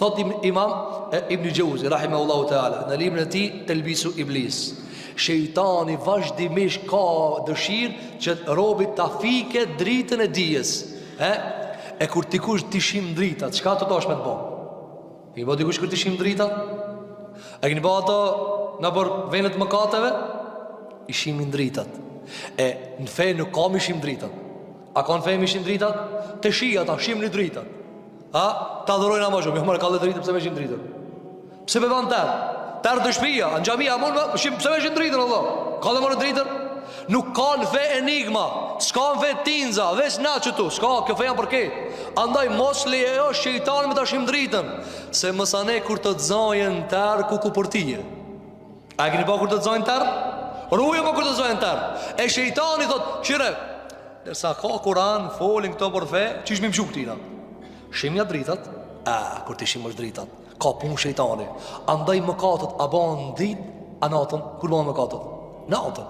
thot Imam Ibn Jauzi rahimahullahu taala në librin e tij Telbisu Iblis, shejtani vazhdimisht ka dëshirë që robit ta fike dritën e dijes. E kur ti kush ti shim dritat, çka të dosh me të bë? I bë dikush kur ti shim dritat? A keni bë ato në për vendet mëkateve? I shimin dritat. Në fe nuk ka mi shim dritat. A ka në fe mi shim dritat? Të shia ta shim një dritat. Ta dhurojnë ama shumë. Jo mërë ka dhe dritat, pëse me shim dritat? Pse me ban tërë? Tërë të shpia, në gjamia, pëse me shim dritat, Allah? Ka dhe mërë dritat? Nuk ka në fe enigma, s'ka në fe tinza, veç na që tu, s'ka, kjo fe janë përket. Andaj mos lejo shejtani me ta shim dritën, se mësane kur të dzajën tërë ku për tije. A e keni pa kur të dzajën tërë? Ruje më kur të dzajën tërë. E shejtani thot, shire, nërsa ka Kur'an, folin këto për fe, që ishmi më shuk tina? Shimja dritat? Kur ti shim është dritat, ka pun shejtani. Andaj më katët, a ban dit, a natën, kur ban më katët? Natën.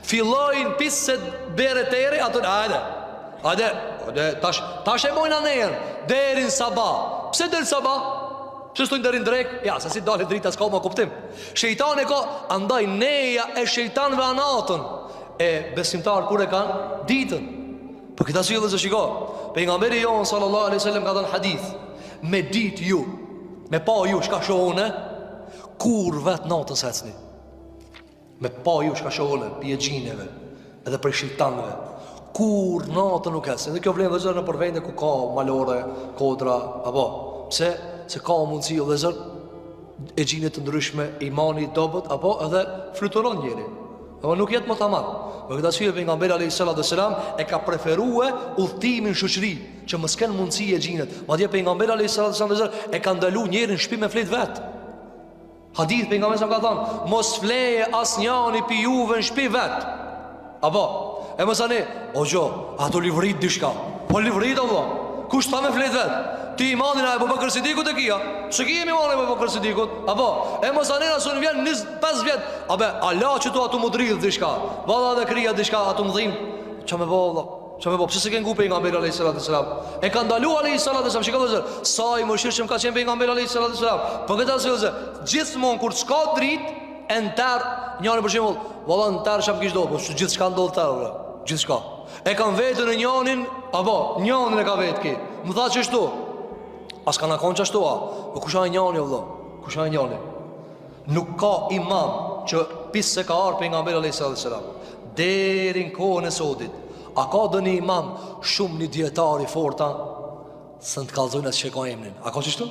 Fillojnë pisë se bere teri, atën, ajde, tash e mojnë anerë, derin sabah. Pse derin sabah? Pse stojnë derin drek? Ja, se si dalë drita s'ka ma kuptim. Shejtani ka, andaj neja e shejtanve anatën. E besimtar kur e kanë? Ditën. Për këta si dhe zë shiko, pejgamberi jonë sallallahu alaihi sallam ka dhënë hadith, me dit ju, me pa ju shka shohune, kur vetë natës hecni. Me pa ju shka shohune, pje gjineve, edhe prej shejtanve, kur natën nuk hecni. Dhe kjo vlenë dhe zërë në përvejnë ku ka malore, kodra, apo, pse? Se ka mundësi o dhe zërë e gjinit të ndryshme, imani dobet, apo edhe fluturon njeri. Apo nuk jetë më të amat. Për këtë asyje pejgamberi alayhi salatu wassalam e ka preferue udhtimin shoqëri, që mos kenë mundësi e gjinit. Madje pejgamberi alayhi salatu wassalam e ka ndalu njerin në shtëpi me flet vet. Hadith pejgamberi sa ka thënë, mos fleje asnjëri pi juve në shtëpi vet. Apo, e mos ani, o gjo, ato livrit diçka. Po livrit Allah. Kush ta me flet vet? Ti imanin a Abu Bakr Sidikut e kia? Pse ki jemi imanin a Abu Bakr Sidikut? Apo, e mos anena së në vjen 25 vjet. Abe, Allah që tu atu më dridh dishka. Valla dhe krija dishka atu më dhim. Qa me bo, Allah? Qa me bo? Pse se ke ngupe nga mbira a.s. E ka ndalu a.s. Shika dhe zër, sa i më shirë që më ka qenë për nga mbira a.s. Për këta se dhe zër, gjithmon kur s'ka drit, e në tërë, njani për shimull, valla në tërë sham kishdo, po gjithë shka ndodhë tërë, gjithë shka. E kanë vetën e njanin, apo, njanin e ka vetë ki. Më tha që shtu, as ka në konë që ashtu a, po kusha e njani, Allah, kusha e njani. Nuk ka imam që pisë se ka arë për nga mbira a.s. Derin kohën e sotit, a ka dhe një imam shumë një djetari forta, së në të kalzojnë e të sheka emnin. A ka që shtu?